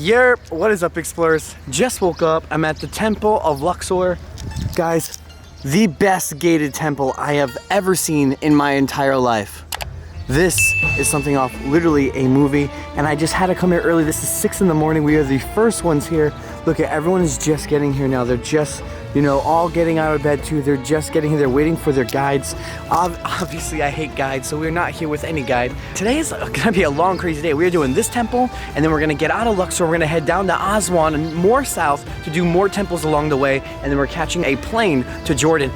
Yerp, what is up, explorers? Just woke up. I'm at the Temple of Luxor. Guys, the best gated temple I have ever seen in my entire life. This is something off literally a movie, and I just had to come here early. This is 6 in the morning. We are the first ones here. Look at everyone is just getting here now. They're just, you know, all getting out of bed too. They're just getting here. They're waiting for their guides. Obviously, I hate guides, so we're not here with any guide. Today is gonna be a long, crazy day. We're doing this temple, and then we're gonna get out of Luxor. We're gonna head down to Aswan and more south to do more temples along the way, and then we're catching a plane to Jordan.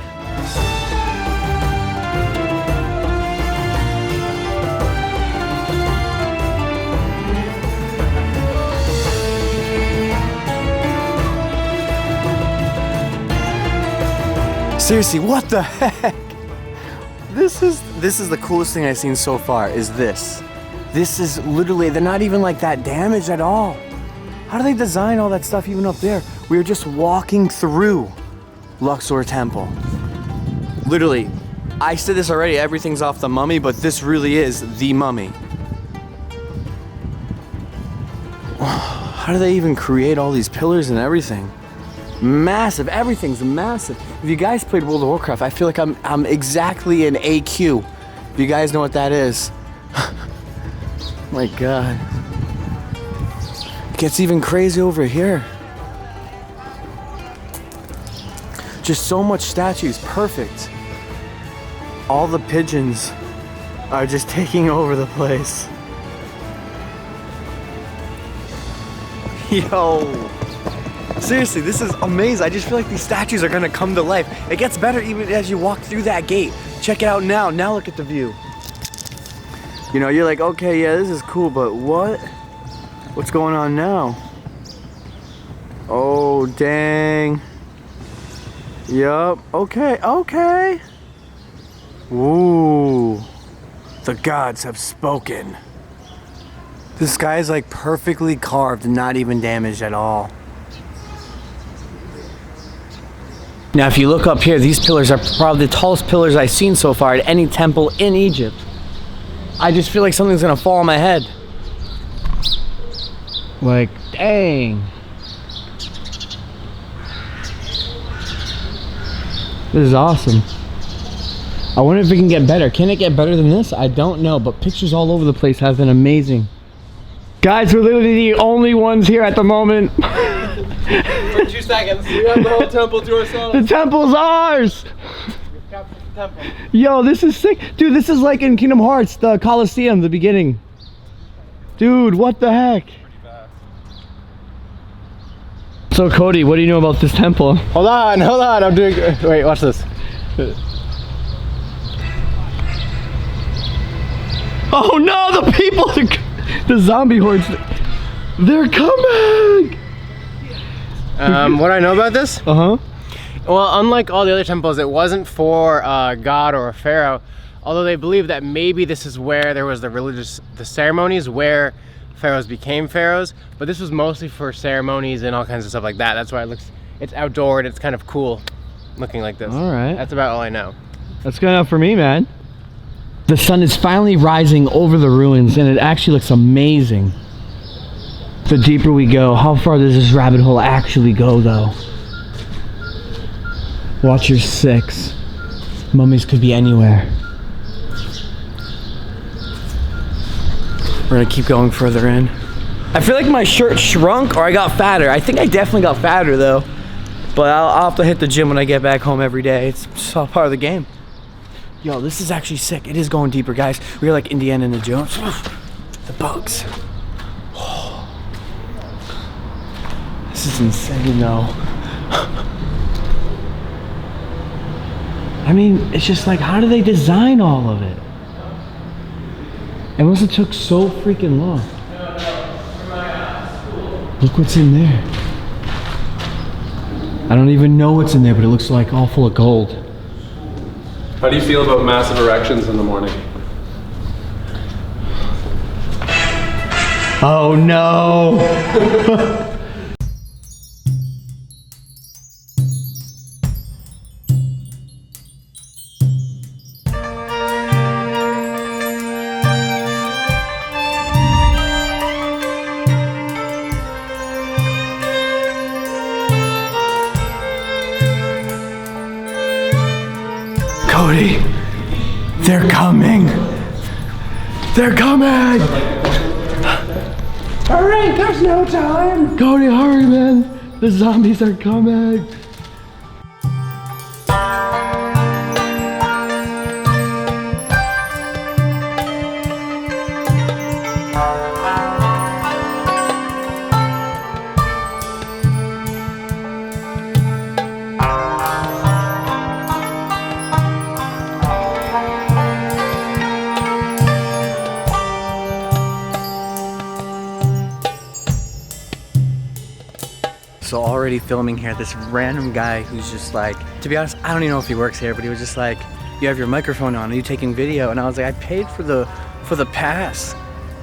Seriously, what the heck? This is the coolest thing I've seen so far, is this. This is literally, they're not even like that damaged at all. How do they design all that stuff even up there? We are just walking through Luxor Temple. Literally, I said this already, everything's off the mummy, but this really is the mummy. How do they even create all these pillars and everything? Massive, everything's massive. If you guys played World of Warcraft, I feel like I'm exactly an AQ. If you guys know what that is. My God. It gets even crazy over here. Just so much statues, perfect. All the pigeons are just taking over the place. Yo. Seriously, this is amazing. I just feel like these statues are gonna come to life. It gets better even as you walk through that gate. Check it out now. Now look at the view. You know, you're like, okay, yeah, this is cool, but what? What's going on now? Oh, dang. Yup, okay, okay. Ooh, the gods have spoken. The sky is like perfectly carved, not even damaged at all. Now, if you look up here, these pillars are probably the tallest pillars I've seen so far at any temple in Egypt. I just feel like something's gonna fall on my head. Like, dang. This is awesome. I wonder if it can get better. Can it get better than this? I don't know, but pictures all over the place have been amazing. Guys, we're literally the only ones here at the moment. For 2 seconds, we have the whole temple to ourselves. The temple's ours! We've captured the temple. Yo, this is sick. Dude, this is like in Kingdom Hearts, the Colosseum, the beginning. Dude, what the heck? So Cody, what do you know about this temple? Hold on, I'm doing, wait, watch this. Oh no, the people, the zombie hordes, they're coming! What do I know about this? Uh-huh. Well, unlike all the other temples, it wasn't for a god or a pharaoh, although they believe that maybe this is where there was the ceremonies where pharaohs became pharaohs, but this was mostly for ceremonies and all kinds of stuff like that. That's why it's outdoor and it's kind of cool looking like this. All right. That's about all I know. That's good enough for me, man. The sun is finally rising over the ruins and it actually looks amazing. The deeper we go, how far does this rabbit hole actually go though? Watch your 6. Mummies could be anywhere. We're gonna keep going further in. I feel like my shirt shrunk or I got fatter. I think I definitely got fatter though. But I'll have to hit the gym when I get back home every day. It's all part of the game. Yo, this is actually sick. It is going deeper, guys. We're like Indiana and the Jones. The bugs. This is insane though. I mean, it's just like, how do they design all of it? It must have took so freaking long. Look what's in there. I don't even know what's in there, but it looks like all full of gold. How do you feel about massive erections in the morning? Oh no! Cody, they're coming. They're coming. Hurry, there's no time. Cody, hurry, man. The zombies are coming. So already filming here, this random guy who's just like, to be honest, I don't even know if he works here, but he was just like, you have your microphone on, are you taking video? And I was like, I paid for the pass.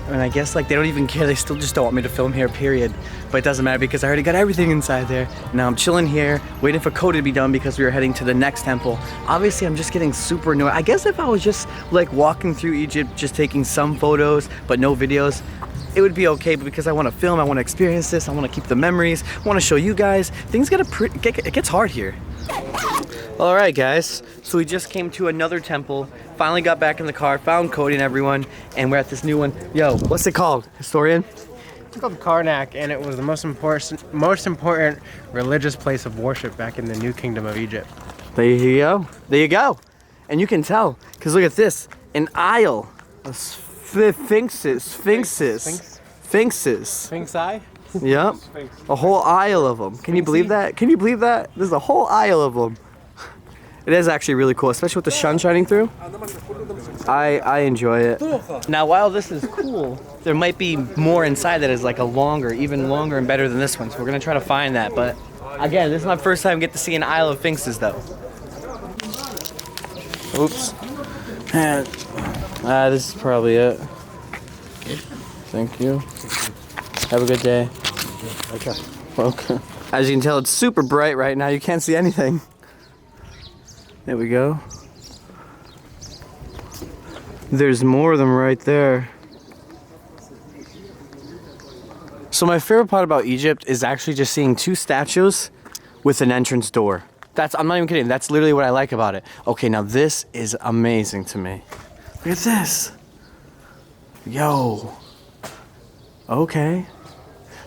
And I guess like they don't even care, they still just don't want me to film here, period. But it doesn't matter because I already got everything inside there. Now I'm chilling here, waiting for Cody to be done because we were heading to the next temple. Obviously I'm just getting super annoyed. I guess if I was just like walking through Egypt, just taking some photos, but no videos, it would be okay, but because I want to film, I want to experience this, I want to keep the memories, I want to show you guys, things it gets hard here. All right, guys, so we just came to another temple, finally got back in the car, found Cody and everyone, and we're at this new one. Yo, what's it called, historian? It's called Karnak, and it was the most important religious place of worship back in the New Kingdom of Egypt. There you go. There you go. And you can tell, because look at this, an aisle of sphinxes. Sphinxi? Yep. A whole aisle of them. Can you believe that? Can you believe that? There's a whole aisle of them. It is actually really cool, especially with the sun shining through. I enjoy it. Now, while this is cool, there might be more inside that is like even longer and better than this one. So we're gonna try to find that. But again, this is my first time get to see an aisle of sphinxes though. Oops. And this is probably it. Thank you. Have a good day. Okay. As you can tell, it's super bright right now. You can't see anything. There we go. There's more of them right there. So my favorite part about Egypt is actually just seeing two statues with an entrance door. I'm not even kidding. That's literally what I like about it. Okay, now this is amazing to me. Look at this. Yo. Okay.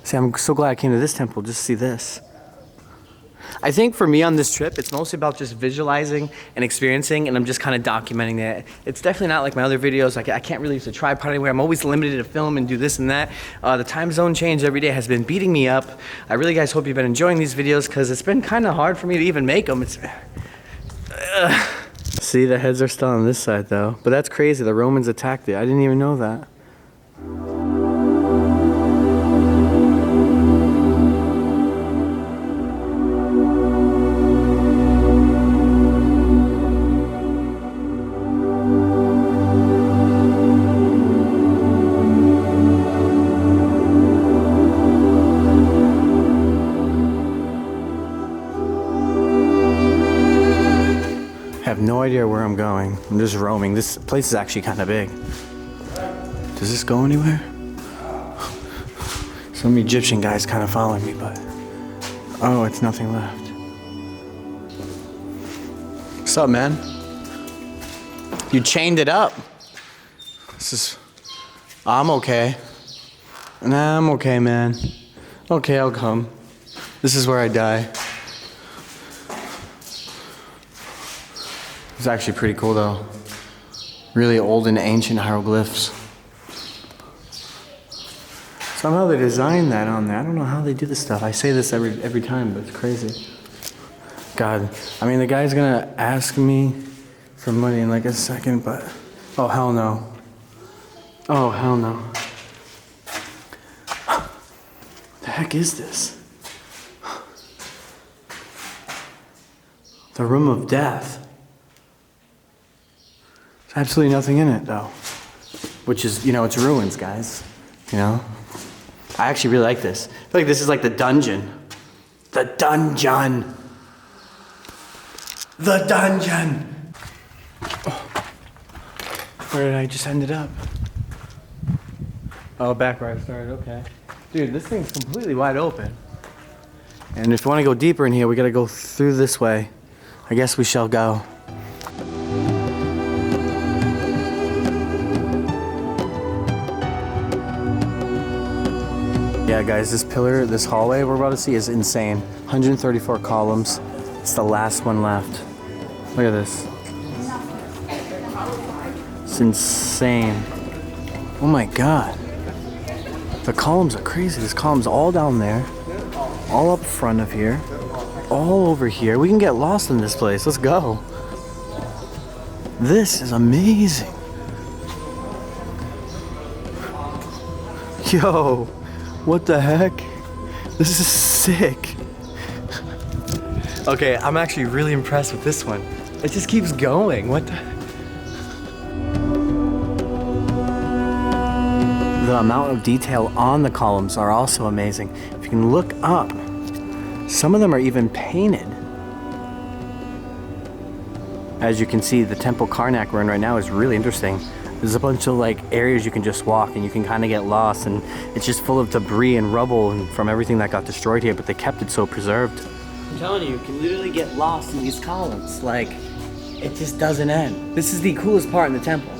See, I'm so glad I came to this temple just to see this. I think for me on this trip, it's mostly about just visualizing and experiencing, and I'm just kind of documenting it. It's definitely not like my other videos. Like I can't really use a tripod anywhere. I'm always limited to film and do this and that. The time zone change every day has been beating me up. I really, guys, hope you've been enjoying these videos because it's been kind of hard for me to even make them. See, the heads are still on this side though. But that's crazy. The Romans attacked it. I didn't even know that. I have no idea where I'm going. I'm just roaming. This place is actually kind of big. Does this go anywhere? Some Egyptian guy's kind of following me, but oh, it's nothing left. What's up, man? You chained it up. I'm okay. Nah, I'm okay, man. Okay, I'll come. This is where I die. It's actually pretty cool though. Really old and ancient hieroglyphs. Somehow they designed that on there. I don't know how they do this stuff. I say this every time, but it's crazy. God, I mean the guy's gonna ask me for money in like a second, but oh hell no. Oh hell no. What the heck is this? The room of death. There's absolutely nothing in it though. Which is, it's ruins, guys. I actually really like this. I feel like this is like the dungeon. The dungeon. The dungeon. Oh. Where did I just end up? Oh, back where I started, okay. Dude, this thing's completely wide open. And if you want to go deeper in here, we gotta go through this way. I guess we shall go. Yeah, guys, this pillar, this hallway we're about to see is insane. 134 columns. It's the last one left. Look at this. It's insane. Oh my God. The columns are crazy. There's columns all down there, all up front of here, all over here. We can get lost in this place. Let's go. This is amazing. Yo, what the heck? This is sick. Okay, I'm actually really impressed with this one. It just keeps going. What the? The amount of detail on the columns are also amazing. If you can look up, some of them are even painted. As you can see, the Temple Karnak we're in right now is really interesting. There's a bunch of like areas you can just walk and you can kind of get lost, and it's just full of debris and rubble and from everything that got destroyed here, but they kept it so preserved. I'm telling you can literally get lost in these columns. Like, it just doesn't end. This is the coolest part in the temple.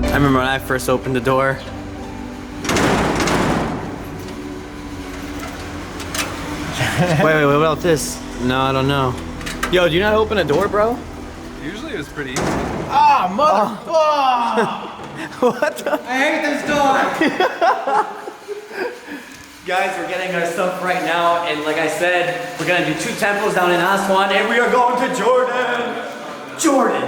I remember when I first opened the door. Wait, what about this? No, I don't know. Yo, do you know how to open a door, bro? Usually it's pretty easy. Ah, mother! Oh. What the? I hate this door! Guys, we're getting our stuff right now, and like I said, we're gonna do 2 temples down in Aswan, and we are going to Jordan! Jordan!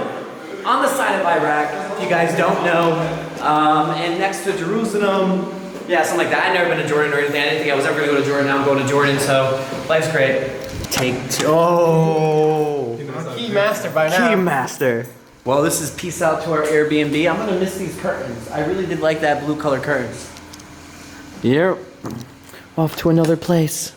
On the side of Iraq, if you guys don't know, and next to Jerusalem. Yeah, something like that. I've never been to Jordan or anything. I didn't think I was ever gonna go to Jordan. Now I'm going to Jordan, so life's great. Take 2. Oh! Key master by now. Key master. Well, this is peace out to our Airbnb. I'm gonna miss these curtains. I really did like that blue color curtains. Yep. Off to another place.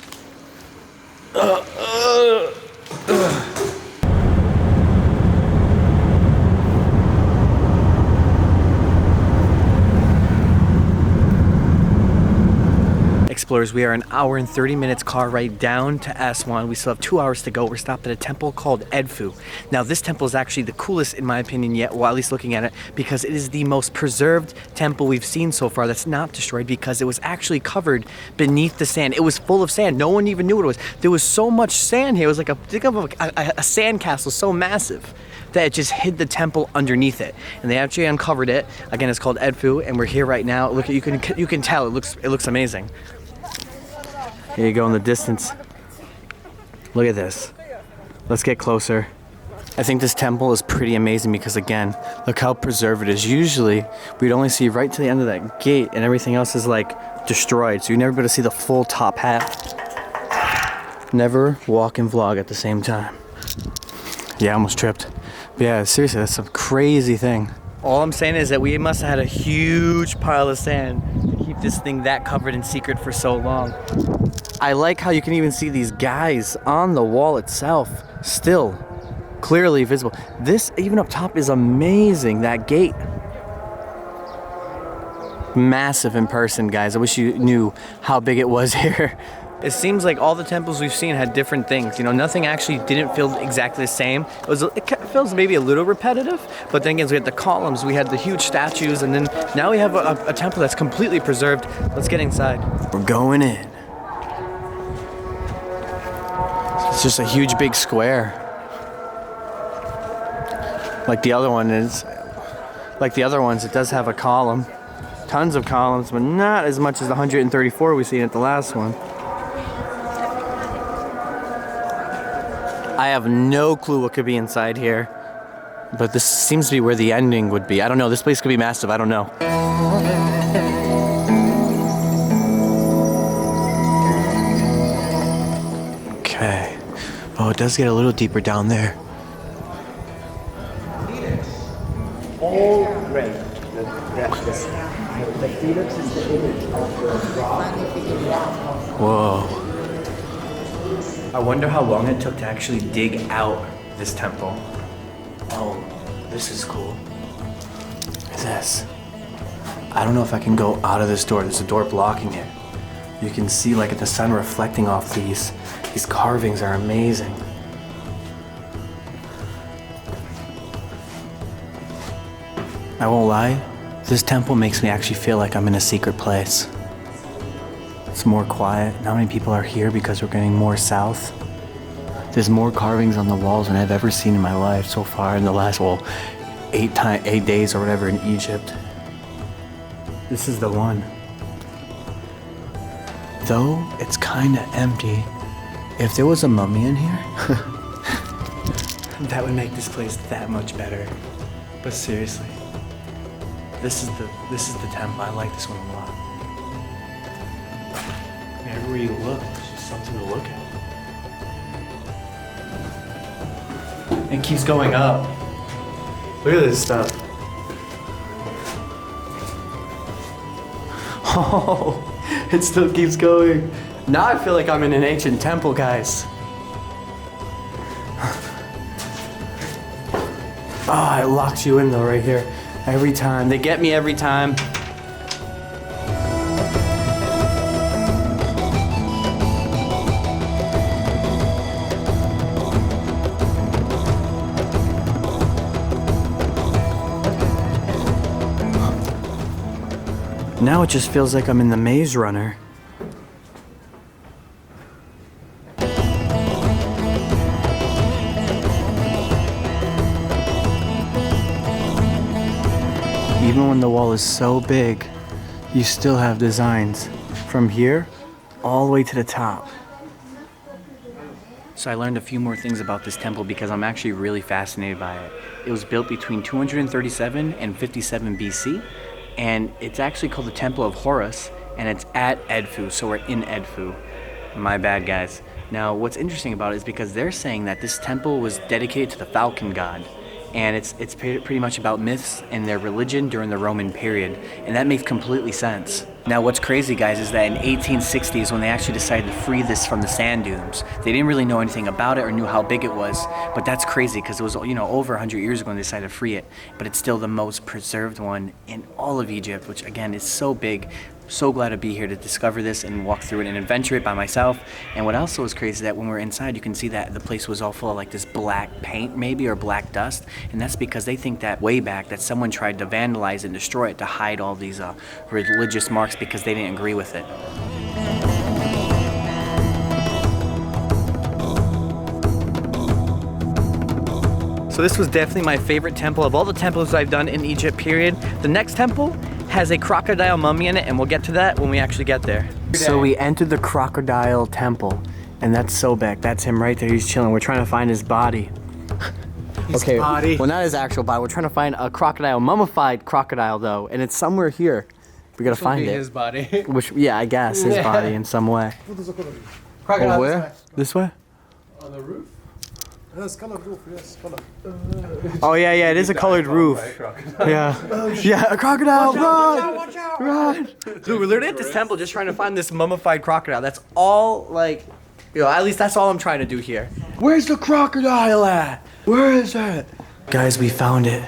Explorers, we are an hour and 30 minutes car ride down to Aswan. We still have 2 hours to go. We're stopped at a temple called Edfu. Now, this temple is actually the coolest in my opinion yet, well, at least looking at it, because it is the most preserved temple we've seen so far that's not destroyed, because it was actually covered beneath the sand. It was full of sand. No one even knew what it was. There was so much sand here. It was like think of a sand castle so massive that it just hid the temple underneath it, and they actually uncovered it. Again, it's called Edfu, and we're here right now. Look, you can tell it looks amazing. Here you go in the distance. Look at this. Let's get closer. I think this temple is pretty amazing because, again, look how preserved it is. Usually, we'd only see right to the end of that gate and everything else is like destroyed. So you never be able to see the full top half. Never walk and vlog at the same time. Yeah, I almost tripped. But yeah, seriously, that's a crazy thing. All I'm saying is that we must have had a huge pile of sand to keep this thing that covered in secret for so long. I like how you can even see these guys on the wall itself, still clearly visible. This, even up top, is amazing, that gate. Massive in person, guys. I wish you knew how big it was here. It seems like all the temples we've seen had different things. You know, nothing actually didn't feel exactly the same. It feels maybe a little repetitive, but then again, we had the columns, we had the huge statues, and then now we have a temple that's completely preserved. Let's get inside. We're going in. It's just a huge big square. Like the other ones, it does have a column. Tons of columns, but not as much as the 134 we seen at the last one. I have no clue what could be inside here, but this seems to be where the ending would be. I don't know, this place could be massive, I don't know. Okay. Oh, it does get a little deeper down there. Oh, great. The Phoenix is the image of the rock. Whoa. I wonder how long it took to actually dig out this temple. Oh, this is cool. Look at this. I don't know if I can go out of this door. There's a door blocking it. You can see like the sun reflecting off these carvings are amazing. I won't lie, this temple makes me actually feel like I'm in a secret place. It's more quiet. Not many people are here because we're getting more south. There's more carvings on the walls than I've ever seen in my life so far in the last, well, 8 days or whatever in Egypt. This is the one. Though it's kind of empty. If there was a mummy in here, that would make this place that much better. But seriously, this is the temple. I like this one a lot. Everywhere you look, there's just something to look at. It keeps going up. Look at this stuff. Oh, it still keeps going. Now I feel like I'm in an ancient temple, guys. Oh, it locks you in though right here. Every time. They get me every time. Now it just feels like I'm in the Maze Runner. Even when the wall is so big, you still have designs from here all the way to the top. So I learned a few more things about this temple because I'm actually really fascinated by it. It was built between 237 and 57 BC, and it's actually called the Temple of Horus, and it's at Edfu, so we're in Edfu. My bad, guys. Now, what's interesting about it is because they're saying that this temple was dedicated to the falcon god, and it's pretty much about myths and their religion during the Roman period, and that makes completely sense. Now, what's crazy, guys, is that in 1860s, when they actually decided to free this from the sand dunes, they didn't really know anything about it or knew how big it was, but that's crazy because it was, you know, over 100 years ago when they decided to free it, but it's still the most preserved one in all of Egypt, which again is so big. So glad to be here to discover this and walk through it and adventure it by myself. And what also is crazy is that when we're inside, you can see that the place was all full of like this black paint maybe, or black dust, and that's because they think that way back that someone tried to vandalize and destroy it to hide all these religious marks because they didn't agree with it. So this was definitely my favorite temple of all the temples I've done in Egypt, period. The next temple has a crocodile mummy in it, and we'll get to that when we actually get there. So we entered the crocodile temple, and that's Sobek. That's him right there. He's chilling. We're trying to find his body. Okay, body. Well, not his actual body. We're trying to find a crocodile, mummified crocodile though, and it's somewhere here. We gotta find it. His body. Which, yeah, I guess his body in some way. Crocodile. Oh, where? This way? On the roof? Yes, colored roof, yes, color. Oh yeah, it is a colored roof. Yeah. Yeah, a crocodile, run! Watch out! Run! Dude, we're literally at this temple just trying to find this mummified crocodile. That's all, like, you know, at least that's all I'm trying to do here. Where's the crocodile at? Where is it? Guys, we found it.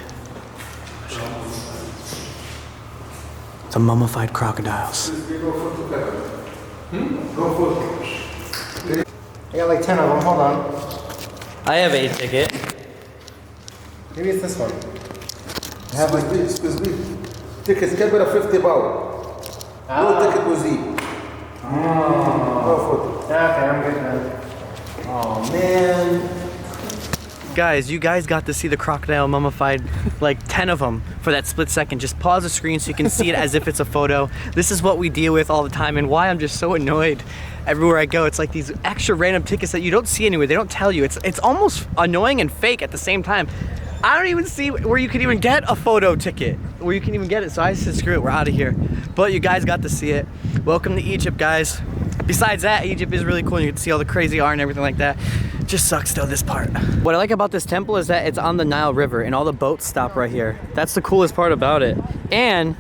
The mummified crocodiles. I got like 10 of them, hold on. I have a ticket. Maybe it's this one. I have like this, tickets, get rid of 50 power. No ticket was eat. No photo. Okay, I'm good now. Oh man. Guys, you guys got to see the crocodile mummified, like 10 of them for that split second. Just pause the screen so you can see it as if it's a photo. This is what we deal with all the time and why I'm just so annoyed everywhere I go. It's like these extra random tickets that you don't see anywhere. They don't tell you. It's almost annoying and fake at the same time. I don't even see where you could even get a photo ticket, where you can even get it. So I said, screw it, we're out of here. But you guys got to see it. Welcome to Egypt, guys. Besides that, Egypt is really cool. You get to see all the crazy art and everything like that. Just sucks though, this part. What I like about this temple is that it's on the Nile River and all the boats stop right here. That's the coolest part about it. And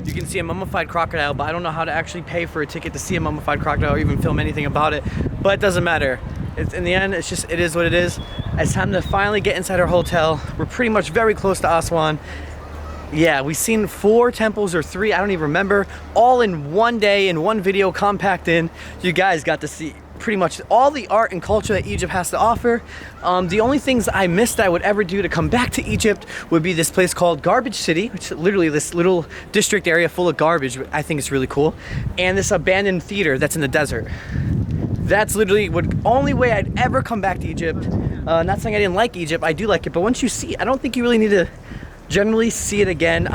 you can see a mummified crocodile, but I don't know how to actually pay for a ticket to see a mummified crocodile or even film anything about it. But it doesn't matter. In the end, it is what it is. It's time to finally get inside our hotel. We're pretty much very close to Aswan. Yeah, we've seen 4 temples or 3, I don't even remember, all in one day, in one video, compact in. You guys got to see pretty much all the art and culture that Egypt has to offer. The only things I missed that I would ever do to come back to Egypt would be this place called Garbage City, which is literally this little district area full of garbage. I think it's really cool. And this abandoned theater that's in the desert. That's literally the only way I'd ever come back to Egypt. Not saying I didn't like Egypt, I do like it, but once you see it, I don't think you really need to generally see it again.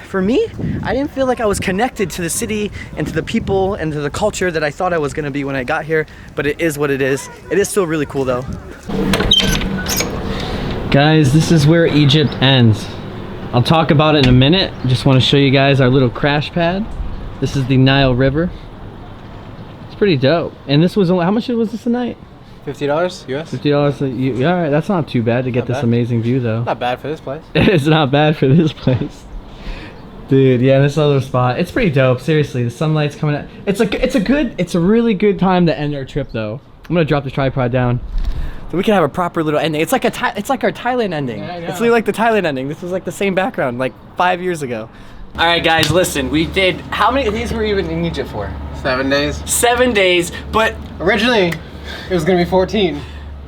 For me, I didn't feel like I was connected to the city and to the people and to the culture that I thought I was gonna be when I got here, but it is what it is. It is still really cool though. Guys, this is where Egypt ends. I'll talk about it in a minute. Just wanna show you guys our little crash pad. This is the Nile River. It's pretty dope. And this was only, how much was this a night? $50 US? $50 yeah, all right, that's not too bad to get this amazing view though. Not bad for this place. It's not bad for this place. Dude, yeah, this other spot. It's pretty dope, seriously. The sunlight's coming out. It's a really good time to end our trip though. I'm gonna drop the tripod down. So we can have a proper little ending. It's like our Thailand ending. Yeah, I know. It's really like the Thailand ending. This was like the same background, like 5 years ago. All right, guys, listen. We did, how many days were we even in Egypt for? 7 days. 7 days, but Originally, it was gonna be 14.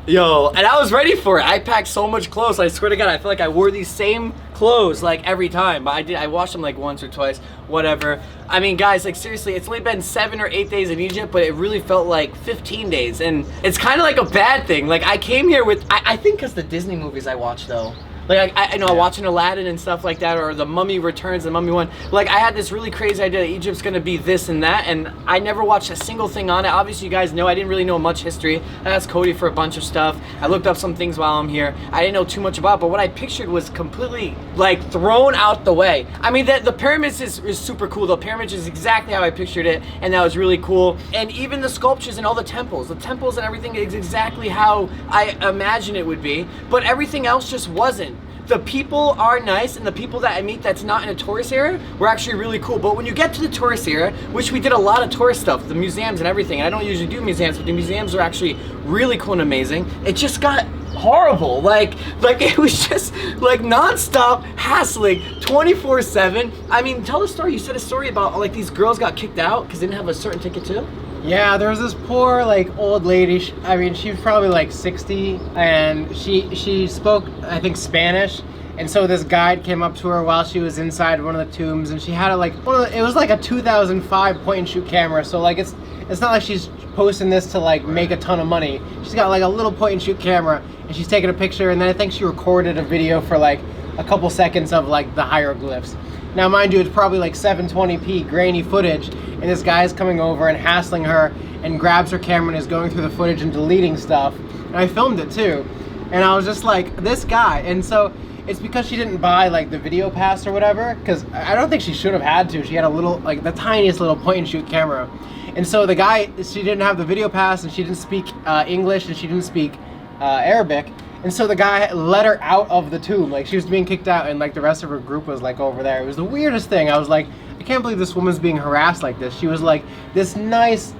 yo, and I was ready for it. I packed so much clothes. I swear to God, I feel like I wore these same clothes like every time. But I washed them like once or twice, whatever. I mean, guys, like seriously, it's only been 7 or 8 days in Egypt, but it really felt like 15 days. And it's kind of like a bad thing. Like I came here with, I think because the Disney movies I watched though. Like I know, watching Aladdin and stuff like that, or The Mummy Returns, The Mummy One. Like I had this really crazy idea that Egypt's gonna be this and that, and I never watched a single thing on it. Obviously, you guys know I didn't really know much history. I asked Cody for a bunch of stuff. I looked up some things while I'm here. I didn't know too much about, but what I pictured was completely like thrown out the way. I mean, the pyramids is super cool. The pyramids is exactly how I pictured it, and that was really cool. And even the sculptures and all the temples and everything is exactly how I imagine it would be. But everything else just wasn't. The people are nice, and the people that I meet that's not in a tourist area were actually really cool. But when you get to the tourist area, which we did a lot of tourist stuff, the museums and everything, and I don't usually do museums, but the museums are actually really cool and amazing, it just got horrible. Like it was just like non-stop hassling 24/7. I mean, tell the story. You said a story about like these girls got kicked out because they didn't have a certain ticket too? Yeah, there was this poor like old lady. I mean, she was probably like 60, and she spoke, I think, Spanish. And so this guide came up to her while she was inside one of the tombs, and she had it was like a 2005 point and shoot camera. So like it's not like she's posting this to like make a ton of money. She's got like a little point and shoot camera, and she's taking a picture, and then I think she recorded a video for like a couple seconds of like the hieroglyphs. Now, mind you, it's probably like 720p grainy footage, and this guy's coming over and hassling her and grabs her camera and is going through the footage and deleting stuff. And I filmed it too. And I was just like, this guy. And so it's because she didn't buy like the video pass or whatever, because I don't think she should have had to. She had a little, like the tiniest little point and shoot camera. And so the guy, she didn't have the video pass, and she didn't speak English, and she didn't speak Arabic. And so the guy let her out of the tomb. Like she was being kicked out, and like the rest of her group was like over there. It was the weirdest thing. I was like, I can't believe this woman's being harassed like this. She was like this nice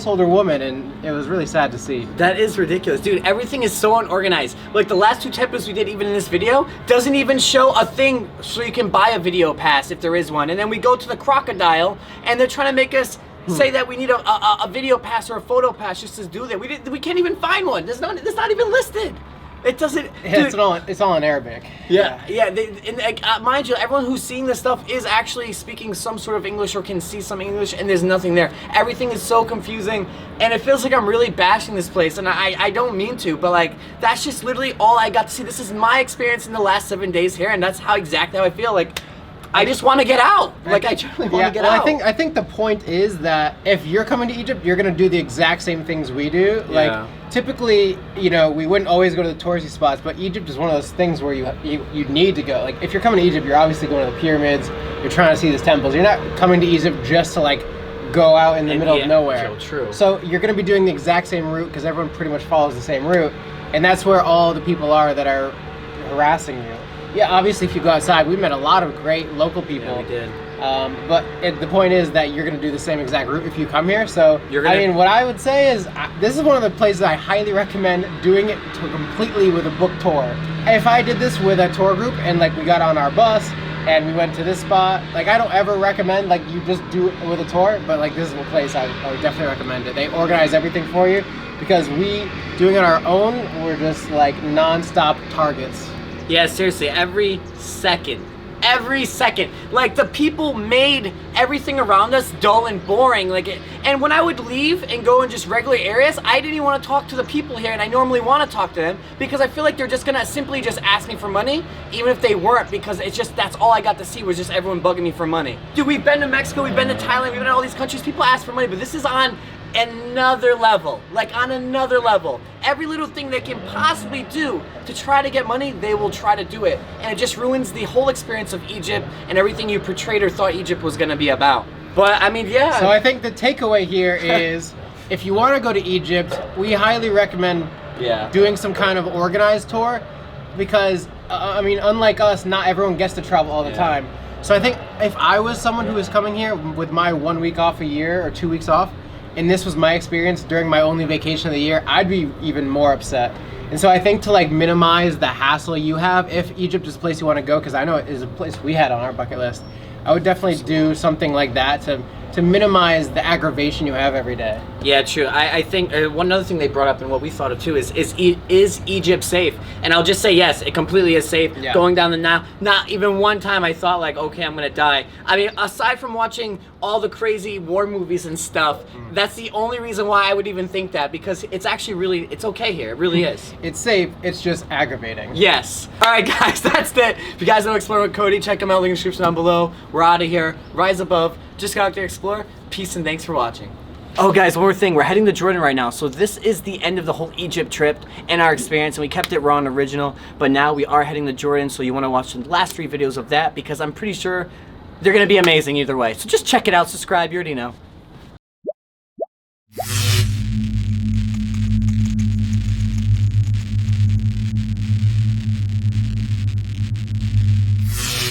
older woman, and it was really sad to see. That is ridiculous. Dude, everything is so unorganized. Like the last 2 temples we did, even in this video, doesn't even show a thing so you can buy a video pass if there is one. And then we go to the crocodile, and they're trying to make us say that we need a video pass or a photo pass just to do that. We can't even find one. It's not even listed. It doesn't. Yeah, dude, it's all in Arabic. Yeah. Mind you, everyone who's seeing this stuff is actually speaking some sort of English or can see some English, and there's nothing there. Everything is so confusing, and it feels like I'm really bashing this place, and I don't mean to, but like that's just literally all I got to see. This is my experience in the last 7 days here, and that's exactly how I feel. Like I just want to get out. Like I truly want to get out. I think the point is that if you're coming to Egypt, you're gonna do the exact same things we do. Like typically, you know, we wouldn't always go to the touristy spots, but Egypt is one of those things where you need to go. Like if you're coming to Egypt, you're obviously going to the pyramids. You're trying to see these temples. You're not coming to Egypt just to like go out in the middle of nowhere. True. So you're gonna be doing the exact same route because everyone pretty much follows the same route, and that's where all the people are that are harassing you. Yeah, obviously if you go outside, we met a lot of great local people. Yeah, we did. But the point is that you're going to do the same exact route if you come here. So, I mean, what I would say is this is one of the places I highly recommend doing it completely with a book tour. If I did this with a tour group and like we got on our bus and we went to this spot. Like, I don't ever recommend like you just do it with a tour, but like this is a place I would definitely recommend it. They organize everything for you, because we doing it on our own, we're just like non-stop targets. Yeah, seriously, every second. Like, the people made everything around us dull and boring. And when I would leave and go in just regular areas, I didn't even want to talk to the people here, and I normally want to talk to them because I feel like they're just gonna simply just ask me for money, even if they weren't, because it's just, that's all I got to see was just everyone bugging me for money. Dude, we've been to Mexico, we've been to Thailand, we've been to all these countries, people ask for money, but this is on another level. Like, on another level. Every little thing they can possibly do to try to get money, they will try to do it. And it just ruins the whole experience of Egypt and everything you portrayed or thought Egypt was gonna be about. But I mean, yeah. So I think the takeaway here is, if you want to go to Egypt, we highly recommend doing some kind of organized tour, because I mean, unlike us, not everyone gets to travel all the time. So I think if I was someone who was coming here with my 1 week off a year or 2 weeks off, and this was my experience during my only vacation of the year, I'd be even more upset. And so I think to like minimize the hassle you have, if Egypt is a place you want to go, because I know it is a place we had on our bucket list, I would definitely do something like that to minimize the aggravation you have every day. Yeah, true. I think one other thing they brought up and what we thought of too is Egypt safe? And I'll just say yes, it completely is safe. Yeah. Going down the Nile, not even one time I thought like, okay, I'm gonna die. I mean, aside from watching all the crazy war movies and stuff, that's the only reason why I would even think that, because it's actually really, it's okay here. It really is. It's safe, it's just aggravating. Yes. All right, guys, that's it. If you guys want to explore with Cody, check him out, link in the description down below. We're out of here. Rise above. Just go out there, explore. Peace and thanks for watching. Oh guys, one more thing, we're heading to Jordan right now, so this is the end of the whole Egypt trip and our experience, and we kept it raw and original, but now we are heading to Jordan, so you want to watch the last 3 videos of that, because I'm pretty sure they're going to be amazing either way. So just check it out, subscribe, you already know.